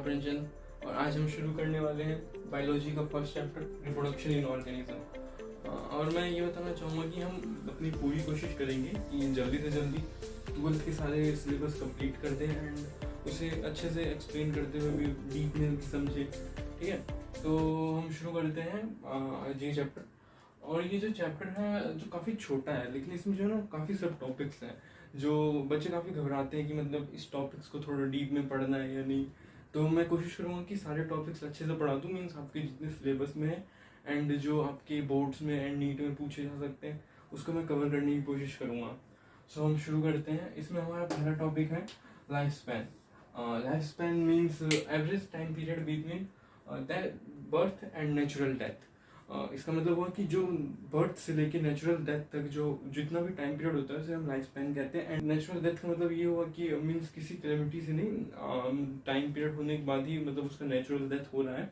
प्रिंचन और आज हम शुरू करने वाले हैं बायोलॉजी का first chapter reproduction in organism. और मैं ये बताना चाहूँगा कि हम अपनी पूरी कोशिश करेंगे कि जल्दी से जल्दी 12th के सारे सिलेबस कंप्लीट कर दें एंड उसे अच्छे से एक्सप्लेन करते हुए भी डीप में समझे। ठीक है, तो हम शुरू करते हैं ये चैप्टर। और ये जो चैप्टर है जो काफ़ी छोटा है, लेकिन इसमें जो है ना काफ़ी सब टॉपिक्स हैं जो बच्चे काफ़ी घबराते हैं कि मतलब इस टॉपिक्स को थोड़ा डीप में पढ़ना है या नहीं। तो मैं कोशिश करूँगा कि सारे टॉपिक्स अच्छे से पढ़ा दूँ, मीन्स आपके जितने सिलेबस में है एंड जो आपके बोर्ड्स में एंड नीट में पूछे जा सकते हैं उसको मैं कवर करने की कोशिश करूँगा। सो हम शुरू करते हैं। इसमें हमारा पहला टॉपिक है life span. Life span means average time period between birth and natural death. इसका मतलब हुआ कि जो बर्थ से लेके नेचुरल डेथ तक जो जितना भी टाइम पीरियड होता है उसे हम लाइफ स्पैन कहते हैं। एंड नेचुरल डेथ का मतलब ये हुआ कि मीन्स किसी कैलेमिटी से नहीं, टाइम पीरियड होने के बाद ही मतलब उसका नेचुरल डेथ हो रहा है,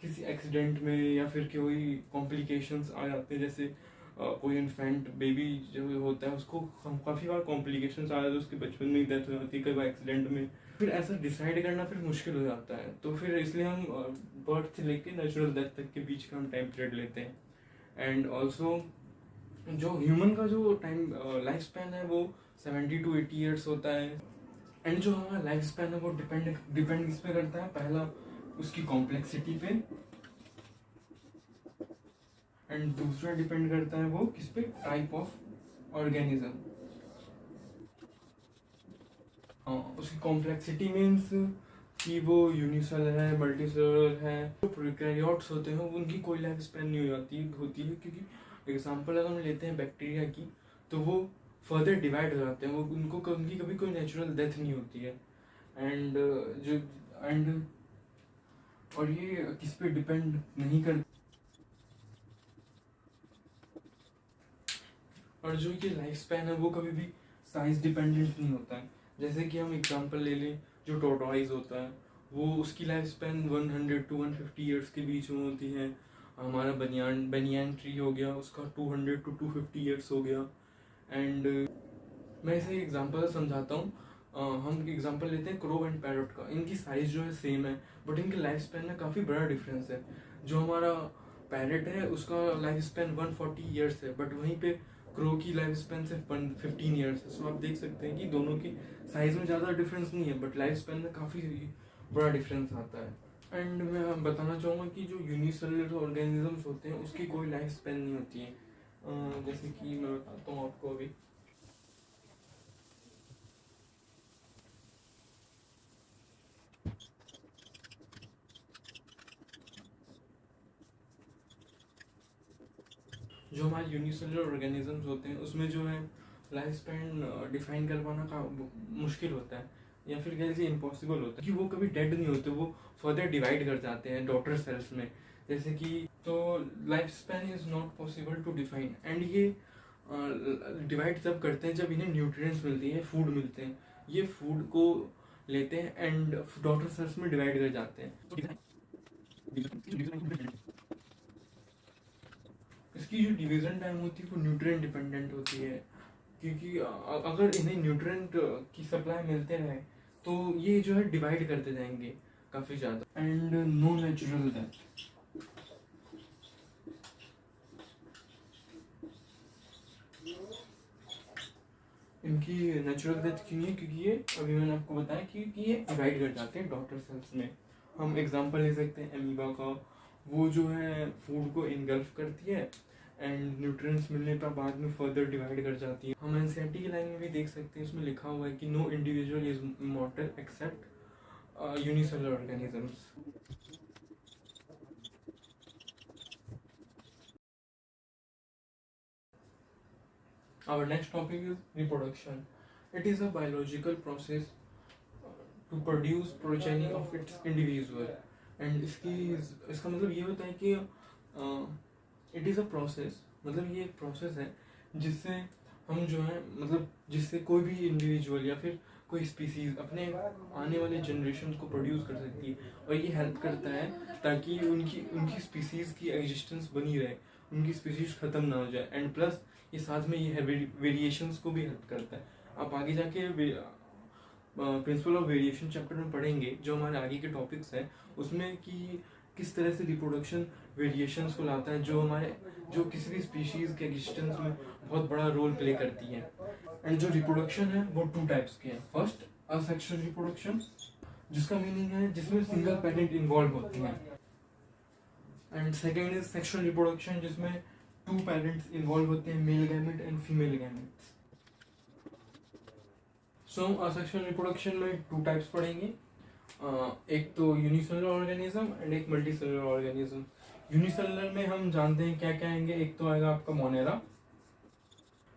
किसी एक्सीडेंट में या फिर कोई कॉम्प्लिकेशंस आ जाते हैं। जैसे कोई इन्फेंट बेबी जो होता है उसको काफ़ी बार कॉम्प्लिकेशंस आ जाते हैं, उसके बचपन में ही डेथ हो जाती है, कई बार एक्सीडेंट में। फिर ऐसा डिसाइड करना फिर मुश्किल हो जाता है, तो फिर इसलिए हम बर्थ से लेके नेचुरल डेथ तक के बीच का हम टाइम पीरियड लेते हैं। एंड ऑल्सो जो ह्यूमन का जो टाइम लाइफ स्पैन है वो 70 to 80 ईयर्स होता है। एंड जो हमारा लाइफ स्पैन है वो डिपेंड इस पे करता है, पहला उसकी कॉम्प्लेक्सिटी पे एंड दूसरा डिपेंड करता है वो किस पे, टाइप ऑफ ऑर्गेनिज्म। उसकी कॉम्प्लेक्सिटी मीन्स कि वो यूनिसेलुलर है, मल्टीसेलुलर है। जो प्रोकैरियोट्स होते हैं उनकी कोई लाइफ स्पैन नहीं होती है क्योंकि एग्जांपल अगर हम लेते हैं बैक्टीरिया की, तो वो फर्दर डिवाइड हो जाते हैं, वो उनकी कभी कोई नेचुरल डेथ नहीं होती है। एंड और ये किस पे डिपेंड नहीं कर, और जो ये लाइफ स्पैन है वो कभी भी साइज डिपेंडेंट नहीं होता है। जैसे कि हम एग्जांपल ले लें, जो टोरटॉइज होता है वो उसकी लाइफ स्पैन 100 to 150 ईयर्स के बीच में होती है। हमारा बनियान ट्री हो गया, उसका 200 to 250 ईयर्स हो गया। एंड मैं इसे एग्जांपल समझाता हूँ। हम एग्जांपल लेते हैं क्रो एंड पैरट का। इनकी साइज जो है सेम है, बट इनके लाइफ स्पैन में काफ़ी बड़ा डिफरेंस है। जो हमारा पैरट है उसका लाइफ स्पैन 140 ईयर्स है, बट वहीं पे क्रो की लाइफ स्पैन सिर्फ 15 ईयर्स है। सो आप देख सकते हैं कि दोनों की साइज में ज़्यादा डिफरेंस नहीं है, बट लाइफ स्पैन में काफ़ी बड़ा डिफरेंस आता है। एंड मैं बताना चाहूँगा कि जो यूनिसेलुलर ऑर्गेनिजम्स होते हैं उसकी कोई लाइफ स्पैन नहीं होती है। जैसे कि मैं बताता हूँ आपको अभी। जो हमारे यूनिसेलुलर ऑर्गेनिजम्स होते हैं उसमें जो है लाइफ स्पैन डिफाइन कर पाना का मुश्किल होता है, या फिर कह लीजिए इम्पॉसिबल होता है कि वो कभी डेड नहीं होते, वो फर्दर डिवाइड कर जाते हैं डॉटर सेल्स में। जैसे कि तो life span is not possible to define. And ये डिवाइड तब करते हैं जब इन्हें न्यूट्रिएंट्स मिलते हैं, फूड मिलते हैं, ये फूड को लेते हैं एंड डॉटर सेल्स में डिवाइड कर जाते हैं। इसकी जो डिवीजन टाइम होती है वो न्यूट्रिएंट डिपेंडेंट होती है, क्योंकि अगर इन्हें न्यूट्रिएंट की सप्लाई मिलते रहे तो ये जो है डिवाइड करते जाएंगे काफ़ी ज़्यादा। And no natural death. इनकी नेचुरल डेथ क्यों नहीं है, क्योंकि ये अभी मैंने आपको बताया कि ये डिवाइड कर जाते हैं डॉटर सेल्स में। हम एग्जांपल ले सकते हैं एमीबा का, वो जो है फूड को इनगल्फ करती है एंड न्यूट्रिएंट्स मिलने पर बाद में फर्दर डिवाइड कर जाती है। हम एनसीईआरटी की लाइन में भी देख सकते हैं, उसमें लिखा हुआ है कि no individual is immortal except unicellular organisms. Our next topic is reproduction. It is a biological process to produce progeny of its individual. And इसका मतलब ये होता है कि इट इज़ अ प्रोसेस, मतलब ये एक प्रोसेस है जिससे हम जो है मतलब जिससे कोई भी इंडिविजुअल या फिर कोई स्पीसीज अपने आने वाले जनरेशन को प्रोड्यूस कर सकती है। और ये हेल्प करता है ताकि उनकी स्पीसीज की एग्जिस्टेंस बनी रहे, उनकी स्पीसीज ख़त्म ना हो जाए। एंड प्लस ये साथ में ये वेरिएशंस को भी हेल्प करता है। आप आगे जाके प्रिंसिपल ऑफ वेरिएशन चैप्टर में पढ़ेंगे, जो हमारे आगे के टॉपिक्स हैं उसमें, कि किस तरह से रिप्रोडक्शन वेरिएशंस को लाता है, जो किसी भी स्पीशीज के एग्जिस्टेंस में बहुत बड़ा रोल प्ले करती है। एंड जो रिप्रोडक्शन है वो 2 टाइप्स के हैं। फर्स्ट, असेक्सुअल रिप्रोडक्शन, जिसका मीनिंग है जिसमें सिंगल पेरेंट इन्वॉल्व होते हैं। And second is sexual reproduction, जिसमें 2 पेरेंट्स इन्वॉल्व होते हैं, male gamete and female gamete. So asexual reproduction में 2 टाइप्स पढ़ेंगे, एक तो यूनिसेलुलर ऑर्गेनिज्म एंड एक मल्टीसेलुलर ऑर्गेनिज्म। यूनिसेलुलर में हम जानते हैं क्या क्या आएंगे, एक तो आएगा आपका मोनेरा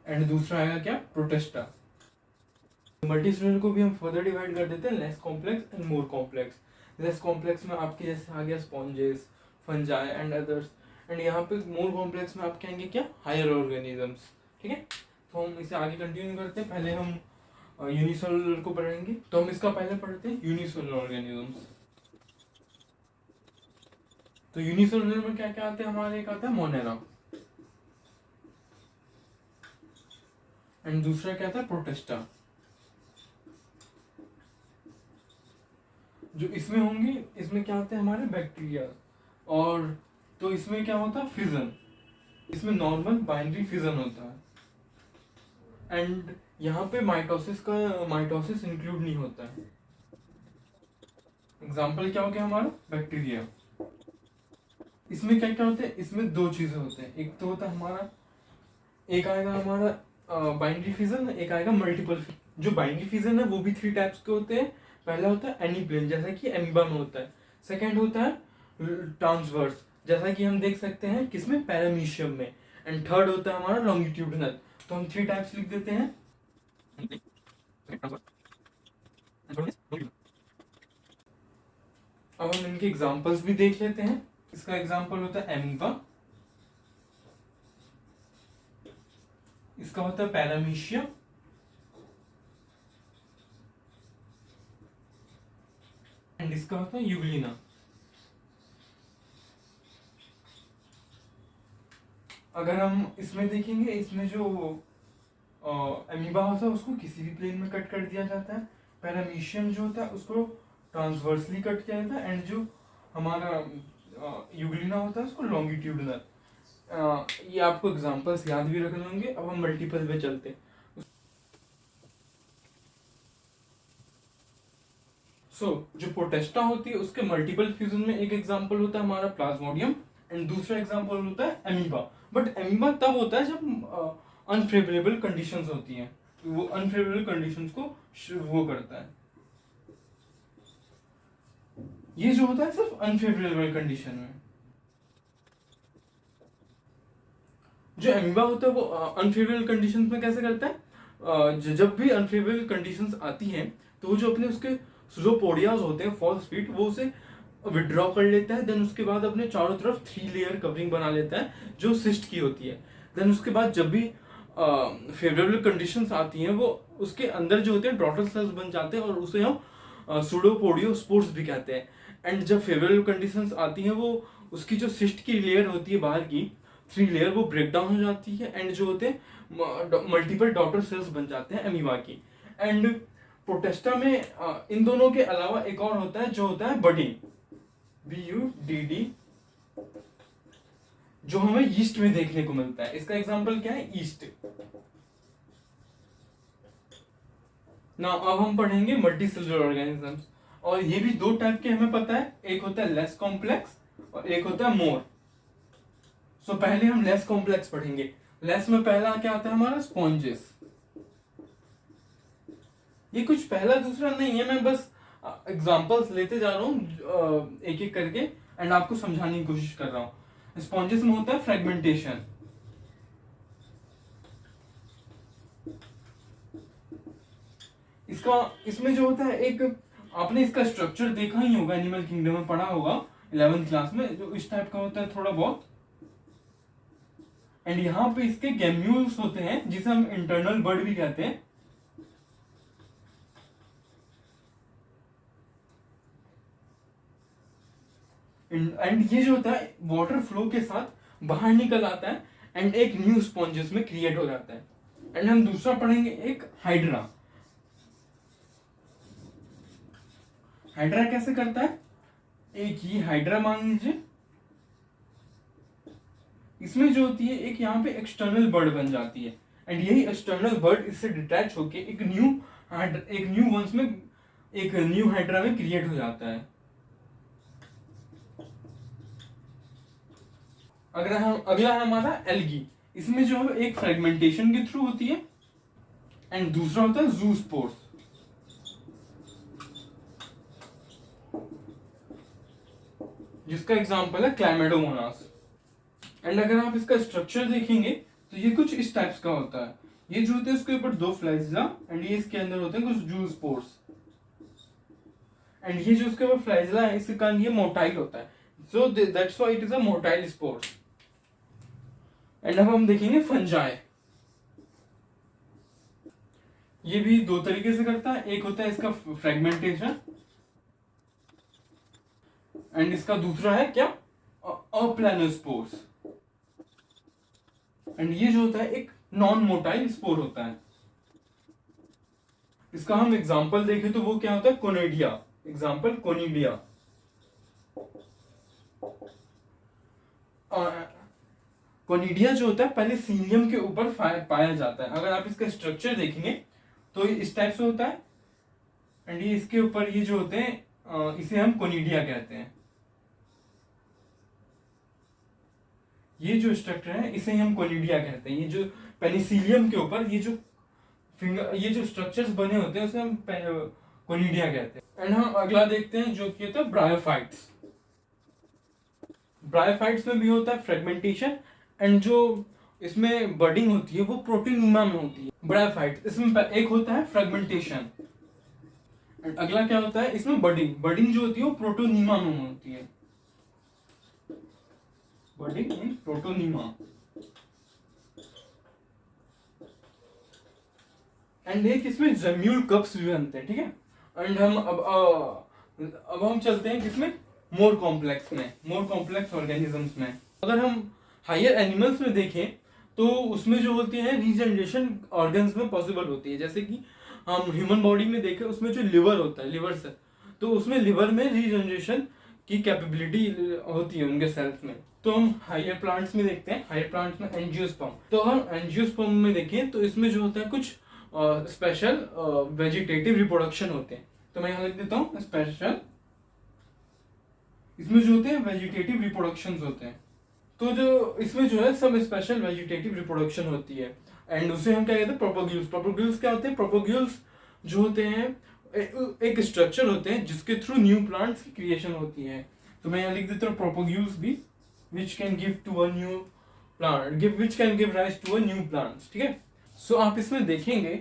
एंड दूसरा आएगा क्या, प्रोटेस्टा। मल्टीसेलुलर को भी हम फर्दर डिवाइड कर देते हैं, less complex and more complex. Less complex में आपके जैसे आ गया sponges, fungi and others, and यहाँ पे मोर कॉम्प्लेक्स में आपके आएंगे क्या, हायर ऑर्गेनिजम्स। ठीक है, तो हम इसे आगे कंटिन्यू करते हैं। पहले हम यूनिसेलुलर को पढ़ेंगे, तो हम इसका पहले पढ़ते हैं यूनिसेलुलर ऑर्गेनिजम्स। तो यूनिसेलुलर में क्या क्या आते हैं हमारे, एक आता है मोनेरा एंड दूसरा क्या आता है, प्रोटेस्टा। जो इसमें होंगे, इसमें क्या होते हैं हमारे बैक्टीरिया, और तो इसमें क्या होता है, फिजन। इसमें नॉर्मल बाइनरी फिजन होता है एंड यहाँ पे माइटोसिस इंक्लूड नहीं होता है। एग्जाम्पल क्या हो गया हमारा, बैक्टीरिया। इसमें क्या क्या होते हैं, इसमें 2 चीजें होते हैं, एक तो होता है हमारा, एक आएगा हमारा बाइनरी फिजन, एक आएगा मल्टीपल फिजन। जो बाइनरी फिजन है वो भी 3 टाइप्स के होते हैं। पहला होता है एनीप्लेन, जैसा कि एमीबा में होता है। सेकंड होता है ट्रांसवर्स, जैसा कि हम देख सकते हैं किसमें, पैरामीशियम में। एंड थर्ड होता है हमारा लॉन्गिट्यूडिनल। तो हम 3 टाइप्स लिख देते हैं। अब हम इनके एग्जांपल्स भी देख लेते हैं। इसका एग्जांपल होता है एमीबा, इसका होता है पैरामीशियम, एंड इसका होता है यूग्लिना। अगर हम इसमें देखेंगे, इसमें जो एमीबा होता है उसको किसी भी प्लेन में कट कर दिया जाता है। पैरामीशियम जो होता है उसको ट्रांसवर्सली कट किया जाता है, एंड जो हमारा यूग्लिना होता है उसको लॉन्गिट्यूडिनल। ये आपको एग्जांपल्स याद भी रखने होंगे। अब हम मल्टीपल पे चलते हैं। जो प्रोटेस्टा होती है उसके मल्टीपल फ्यूजन में एक एग्जांपल होता है हमारा प्लाज्मोडियम, एंड दूसरा एग्जांपल होता है एमीबा। बट एमीबा तब होता है जब अनफेवरेबल कंडीशंस होती हैं, वो अनफेवरेबल कंडीशंस को वो करता है। ये जो होता है सिर्फ अनफेवरेबल कंडीशन में। जो एमीबा होता है वो अनफेवरेबल कंडीशंस में कैसे करता है, जब भी अनफेवरेबल कंडीशंस आती हैं तो वो जो अपने उसके सूडोपोडियाज होते हैं, फॉल्स फीट, वो उसे विड्रॉ कर लेता है। देन उसके बाद अपने चारों तरफ 3 लेयर कवरिंग बना लेता है जो सिस्ट की होती है। देन उसके बाद जब भी फेवरेबल कंडीशंस आती हैं वो उसके अंदर जो होते हैं डॉटर सेल्स बन जाते हैं, और उसे हम सूडोपोडियोस्पोर्स भी कहते हैं। एंड जब फेवरेबल कंडीशंस आती हैं वो उसकी जो सिस्ट की लेयर होती है बाहर की 3 लेयर, वो ब्रेक डाउन हो जाती है, एंड जो होते हैं मल्टीपल डॉटर सेल्स बन जाते हैं एमीबा की। एंड प्रोटेस्टा में इन दोनों के अलावा एक और होता है जो होता है बडिंग, BUDD, जो हमें यीस्ट में देखने को मिलता है। इसका एग्जांपल क्या है, यीस्ट। ना अब हम पढ़ेंगे मल्टीसेलुलर ऑर्गेनिजम्स, और ये भी 2 टाइप के हमें पता है, एक होता है लेस कॉम्प्लेक्स और एक होता है मोर। सो पहले हम लेस कॉम्प्लेक्स पढ़ेंगे। लेस में पहला क्या आता है हमारा, स्पॉन्जेस। ये कुछ पहला दूसरा नहीं है, मैं बस एग्जांपल्स लेते जा रहा हूँ एक एक करके, एंड आपको समझाने की कोशिश कर रहा हूँ। स्पॉन्जेस में होता है फ्रेगमेंटेशन। इसमें जो होता है, एक आपने इसका स्ट्रक्चर देखा ही होगा, एनिमल किंगडम में पढ़ा होगा 11th क्लास में, जो इस टाइप का होता है थोड़ा बहुत। एंड यहाँ पे इसके गैम्यूल्स होते हैं जिसे हम इंटरनल बर्ड भी कहते हैं। एंड ये जो होता है वाटर फ्लो के साथ बाहर निकल आता है, एंड एक न्यू स्पॉन्जेस में क्रिएट हो जाता है। एंड हम दूसरा पढ़ेंगे एक हाइड्रा। हाइड्रा कैसे करता है, एक ही हाइड्रा मान लीजिए, इसमें जो होती है एक यहाँ पे एक्सटर्नल बर्ड बन जाती है, एंड यही एक्सटर्नल बर्ड इससे डिटैच होके एक न्यू वंस में, एक न्यू हाइड्रा में क्रिएट हो जाता है। अगला है हमारा एल्गी। इसमें जो है एक फ्रेगमेंटेशन के थ्रू होती है, एंड दूसरा होता है जूस्पोर्स। जिसका एग्जांपल है क्लैमिडोमोनास। एंड अगर आप इसका स्ट्रक्चर देखेंगे तो ये कुछ इस टाइप्स का होता है। ये जो होते हैं उसके ऊपर 2 फ्लैजिला, एंड ये इसके अंदर होते हैं कुछ जूस्पोर्स। एंड ये जो उसके ऊपर फ्लैजिला है इसके कारण ये मोटाइल होता है, so that's why it is a motile spore. And अब हम देखेंगे फंजाई। ये भी 2 तरीके से करता है, एक होता है इसका फ्रेगमेंटेशन, एंड इसका दूसरा है क्या, अप्लानोस्पोर्स। एंड ये जो होता है एक नॉन मोटाइल स्पोर होता है। इसका हम एग्जांपल देखें तो वो क्या होता है, कोनिडिया। Example conidia. कोनिडिया जो होता है पहले सीलियम के ऊपर पाया जाता है। अगर आप इसका स्ट्रक्चर देखेंगे तो ये इस टाइप से होता है, एंड ये इसके ऊपर ये जो होते हैं इसे हम कोनिडिया कहते हैं। ये जो स्ट्रक्चर है इसे हम कोनिडिया कहते हैं। ये जो पेनिसिलियम के ऊपर ये जो स्ट्रक्चर्स बने होते हैं उसे हम कोनिडिया कहते हैं। एंड हम अगला देखते हैं जो कि होता है ब्रायोफाइट्स। ब्रायोफाइट्स में भी होता है फ्रेगमेंटेशन, एंड जो इसमें बर्डिंग होती है वो प्रोटीनीमा में होती है। ब्रायोफाइट्स इसमें एक होता है फ्रेगमेंटेशन, एंड अगला क्या होता है इसमें बर्डिंग जो होती है वो प्रोटोनीमा में होती है। बर्डिंग इन प्रोटोनीमा। एंड एक इसमें जम्यूल कप्स भी बनते हैं, ठीक है। एंड हम अब हम चलते हैं किसमें, मोर कॉम्प्लेक्स ऑर्गेनिजम्स में। अगर हम हायर एनिमल्स में देखें तो उसमें जो होती है रीजनरेशन ऑर्गन्स में पॉसिबल होती है। जैसे कि हम ह्यूमन बॉडी में देखें उसमें जो लिवर होता है, लिवर से, तो उसमें लिवर में रीजनरेशन की कैपेबिलिटी होती है उनके सेल्स में। तो हम हायर प्लांट्स में देखते हैं, हायर प्लांट्स में एंजियोस्पर्म। तो हम एंजियोस्पर्म में देखें तो इसमें जो होता है कुछ स्पेशल वेजिटेटिव रिप्रोडक्शन होते हैं। तो मैं यहाँ लिख देता हूँ स्पेशल, इसमें जो होते हैं वेजिटेटिव रिप्रोडक्शंस होते हैं। तो जो इसमें जो है सब स्पेशल वेजिटेटिव रिप्रोडक्शन होती है, एंड उसे हम क्या कहते हैं, प्रोपोग्यूल्स। प्रोपोग्यूल्स क्या होते हैं, प्रोपोग्यूल्स जो होते हैं एक स्ट्रक्चर होते हैं जिसके थ्रू न्यू प्लांट्स की क्रिएशन होती है। तो मैं यहाँ लिख देता हूँ प्रोपोग्यूल्स भी, which can give rise to a new plants, ठीक है। सो आप इसमें देखेंगे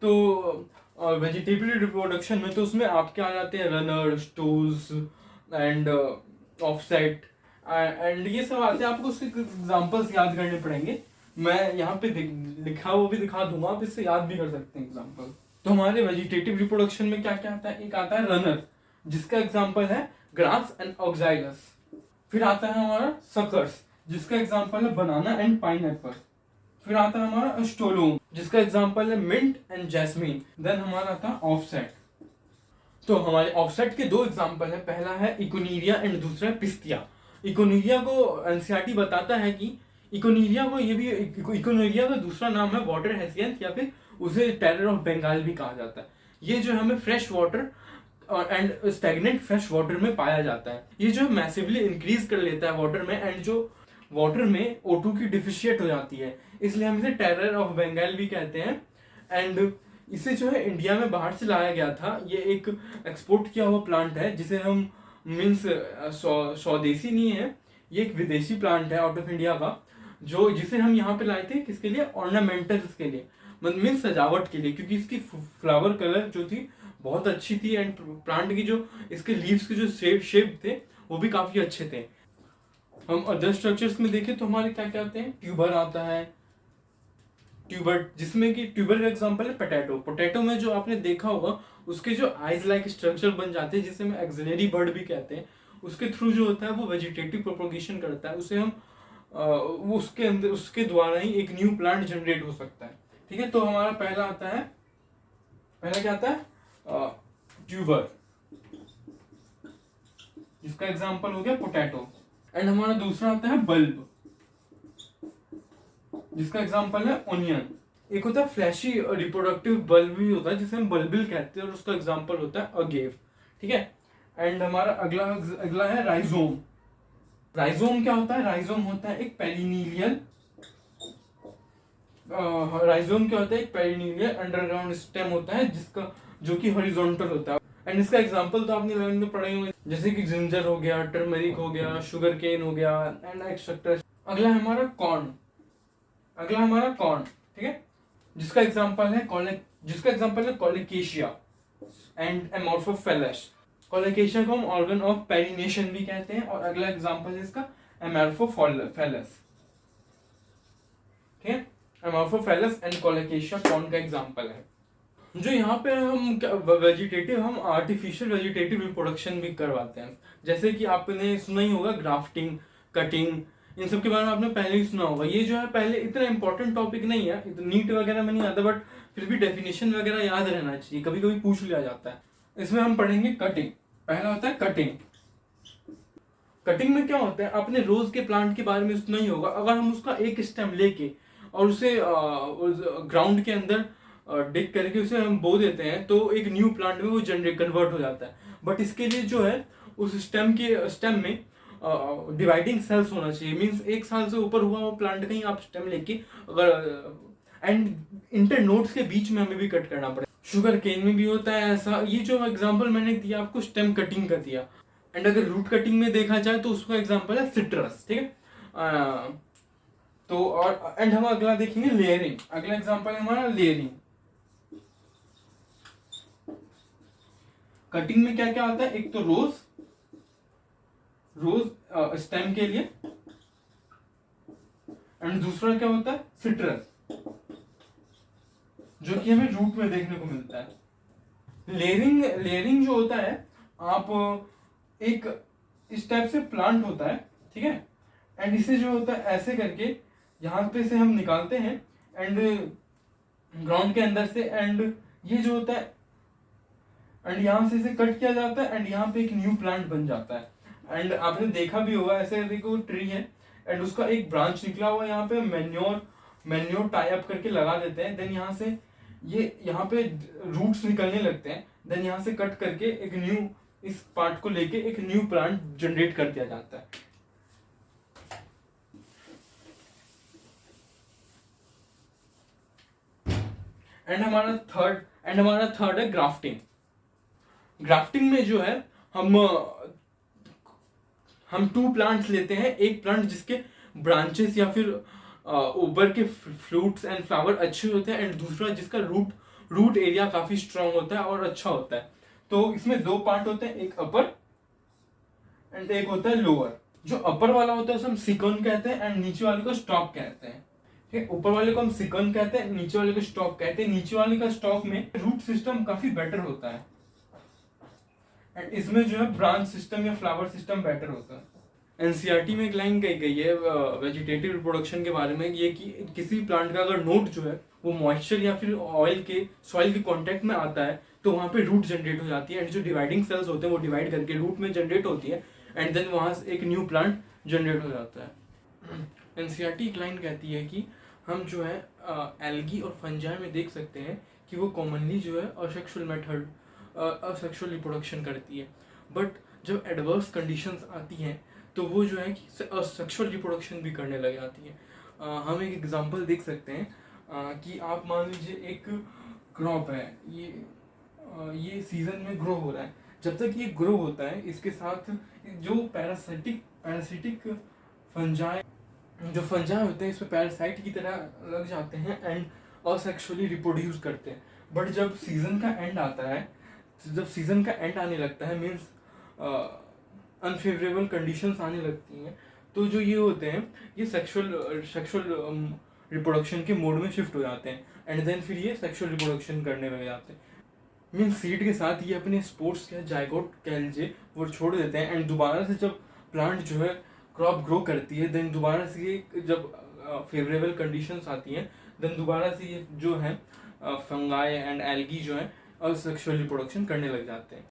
तो वेजिटेटिव रिप्रोडक्शन में तो उसमें आपके आ जाते हैं रनर, स्टोज एंड ऑफसेट, एंड ये सब आते हैं। आपको उसके एग्जांपल्स याद करने पड़ेंगे, मैं यहाँ पे लिखा वो भी दिखा दूंगा, आप इससे याद भी कर सकते हैं एग्जांपल। तो हमारे वेजिटेटिव रिप्रोडक्शन में क्या क्या आता है, एक आता है रनर जिसका एग्जांपल है ग्रास एंड ऑक्साइलस। फिर आता है हमारा सकर्स जिसका एग्जांपल है बनाना एंड पाइनएप्पल। फिर आता है हमारा स्टोलोम जिसका एग्जांपल है मिंट एंड जैस्मीन। देन हमारा आता है ऑफसेट। तो हमारे ऑफसेट के 2 एग्जांपल है, पहला है इकोनीरिया एंड दूसरा है पिस्तिया। इकोनीरिया को एनसीईआरटी बताता है कि इकोनीरिया का दूसरा नाम है वाटर हेसियंथ, या फिर उसे टेरर ऑफ बंगाल भी कहा जाता है। ये जो हमें fresh water and stagnant fresh water में पाया जाता है। ये जो मैसिवली इंक्रीज कर लेता है वाटर में, एंड जो वाटर में O2 की डिफिशिएट हो जाती है, इसलिए हम इसे टेरर ऑफ बंगाल भी कहते हैं। एंड इसे जो है इंडिया में बाहर से लाया गया था। ये एक एक्सपोर्ट किया हुआ प्लांट है जिसे हम मीन्स स्वदेशी नहीं है, ये एक विदेशी प्लांट है आउट ऑफ इंडिया का, जो जिसे हम यहाँ पे लाए थे किसके लिए, ऑर्नामेंटल्स के लिए, मीन्स सजावट के लिए, क्योंकि इसकी फ्लावर कलर जो थी बहुत अच्छी थी, एंड प्लांट की जो इसके लीव्स के जो शेप थे वो भी काफी अच्छे थे। हम अदर स्ट्रक्चर्स में देखें तो हमारे क्या क्या आते हैं, ट्यूबर आता है, ट्यूबर जिसमें कि ट्यूबर का एग्जांपल है पोटैटो में जो आपने देखा होगा उसके जो आइज लाइक स्ट्रक्चर बन जाते हैं जिसे हम एक्सिलरी बर्ड भी कहते हैं, उसके थ्रू जो होता है वो वेजिटेटिव प्रोपोगेशन करता है, उसे हम वो उसके अंदर उसके द्वारा ही एक न्यू प्लांट जनरेट हो सकता है, ठीक है। तो हमारा पहला क्या आता है ट्यूबर। जिसका एग्जाम्पल हो गया पोटैटो। एंड हमारा दूसरा आता है बल्ब, जिसका एग्जाम्पल है ओनियन। एक होता है फ्लैशी रिप्रोडक्टिव बल्ब भी होता है जिसे हम बल्बिल कहते हैं, और उसका एग्जाम्पल होता है अगेव। ठीक है। एंड हमारा अगला अगला है राइजोम। राइजोम क्या होता है? राइजोम होता है एक पेरिनीलियल राइजोम क्या होता है? एक पेरिनीलियल अंडरग्राउंड स्टेम होता है जिसका जो कि हॉरिजॉन्टल होता है। एंड इसका एग्जांपल तो आपने 11th में पढ़े होंगे, जैसे कि जिंजर हो गया, टर्मरिक हो गया, शुगर केन हो गया एंड एक्सेट्रा। अगला है हमारा कॉर्न। अगला हमारा कॉर्न, ठीक है, जिसका एग्जांपल है कोलोकेशिया एंड एमोर्फोफेलस। कोलोकेशिया को हम ऑर्गन ऑफ पेरिनेशन भी कहते हैं, और अगला एग्जांपल है इसका एमोर्फोफेलस। ठीक है, एमोर्फोफेलस एंड कोलोकेशिया कॉर्न का एग्जांपल है। जो यहाँ पे हम आर्टिफिशियल वेजिटेटिव रिप्रोडक्शन भी करवाते हैं, जैसे कि आपने सुना ही होगा ग्राफ्टिंग, कटिंग, इन सब के बारे में आपने पहले ही सुना होगा। ये जो है पहले इतना इंपॉर्टेंट टॉपिक नहीं है, नीट वगैरह में नहीं आता, बट फिर भी डेफिनेशन वगैरह याद रहना चाहिए, कभी कभी पूछ लिया जाता है। इसमें हम पढ़ेंगे कटिंग। पहला होता है कटिंग। कटिंग में क्या होता है? आपने रोज के प्लांट के बारे में सुना ही होगा। अगर हम उसका एक स्टेम लेके और उसे ग्राउंड के अंदर डिग करके उसे हम बो देते हैं तो एक न्यू प्लांट में वो कन्वर्ट हो जाता है। बट इसके लिए जो है उस स्टेम में डिवाइडिंग सेल्स होना चाहिए। मींस एक साल से ऊपर हुआ वो प्लांट कहीं आप स्टेम लेके अगर एंड इंटरनोड्स के बीच में हमें भी कट करना पड़ेगा। शुगर केन में भी होता है ऐसा। ये जो एग्जांपल मैंने दिया आपको स्टेम कटिंग का दिया। एंड अगर रूट कटिंग में देखा जाए तो उसका एग्जांपल है सिट्रस। ठीक है। तो और एंड हम अगला देखेंगे लेयरिंग। अगला एग्जांपल है हमारा लेयरिंग। कटिंग में क्या क्या आता है? एक तो रोज स्टेम के लिए, एंड दूसरा क्या होता है? सिट्रस, जो कि हमें रूट में देखने को मिलता है। लेयरिंग जो होता है, आप एक इस टाइप से प्लांट होता है, ठीक है, एंड इसे जो होता है ऐसे करके यहां पे से हम निकालते हैं एंड ग्राउंड के अंदर से, एंड ये जो होता है एंड यहां से इसे कट किया जाता है एंड यहाँ पे एक न्यू प्लांट बन जाता है। एंड आपने देखा भी होगा, ऐसे देखो ट्री है एंड उसका एक ब्रांच निकला हुआ है, यहाँ पे मैन्योर टाई अप करके लगा देते हैं। देन यहाँ से यहाँ पे रूट्स निकलने लगते हैं। देन यहाँ से कट करके एक न्यू, इस पार्ट को लेके एक न्यू प्लांट जनरेट कर दिया जाता है। एंड हमारा थर्ड है ग्राफ्टिंग। ग्राफ्टिंग में जो है हम टू प्लांट्स लेते हैं। एक प्लांट जिसके ब्रांचेस या फिर ऊपर के फ्रूट्स एंड फ्लावर अच्छे होते हैं, एंड दूसरा जिसका रूट एरिया काफी स्ट्रांग होता है और अच्छा होता है। तो इसमें दो पार्ट होते हैं, एक अपर एंड एक होता है लोअर। जो अपर वाला होता है उसे हम सिकॉन कहते हैं एंड नीचे वाले को स्टॉक कहते हैं। ठीक है, ऊपर वाले को हम सिकॉन कहते हैं, नीचे वाले को स्टॉक कहते हैं। नीचे वाले का स्टॉक में रूट सिस्टम काफी बेटर होता है एंड इसमें जो है ब्रांच सिस्टम या फ्लावर सिस्टम बेटर होता है। एनसीईआरटी में एक लाइन कही गई है वेजिटेटिव रिप्रोडक्शन के बारे में, ये कि किसी प्लांट का अगर नोड जो है वो मॉइस्चर या फिर सॉइल के कांटेक्ट में आता है तो वहाँ पे रूट जनरेट हो जाती है, एंड जो डिवाइडिंग सेल्स होते हैं वो डिवाइड करके रूट में जनरेट होती है, एंड देन वहाँ से एक न्यू प्लांट जनरेट हो जाता है। एनसीईआरटी एक लाइन कहती है कि हम जो है एल्गी और फंजाई में देख सकते हैं कि वो कॉमनली जो है असेक्सुअल रिप्रोडक्शन करती है, बट जब एडवर्स कंडीशंस आती हैं तो वो जो है कि असेक्सुअल रिप्रोडक्शन भी करने लग जाती है। हम एक एग्जांपल देख सकते हैं कि आप मान लीजिए एक क्रॉप है, ये सीजन में ग्रो हो रहा है। जब तक ये ग्रो होता है इसके साथ जो पैरासिटिक फंजाई होते हैं इसमें पैरासाइट की तरह लग जाते हैं एंड असेक्सुअली रिप्रोड्यूस करते हैं। बट जब सीजन का एंड आता है, जब सीजन का एंड आने लगता है, मीन्स अनफेवरेबल कंडीशंस आने लगती हैं, तो जो ये होते हैं ये सेक्सुअल रिप्रोडक्शन के मोड में शिफ्ट हो जाते हैं एंड देन फिर ये सेक्सुअल रिप्रोडक्शन करने लग जाते हैं। मीन्स सीड के साथ ये अपने स्पोर्ट्स या जाइगोट कह लीजिए वो छोड़ देते हैं, एंड दोबारा से जब प्लांट जो है क्रॉप ग्रो करती है, देन दोबारा से ये जब फेवरेबल कंडीशंस आती हैं, देन दोबारा से ये जो है फंगाई एंड एल्गी जो है और सेक्सुअल रिप्रोडक्शन करने लग जाते हैं।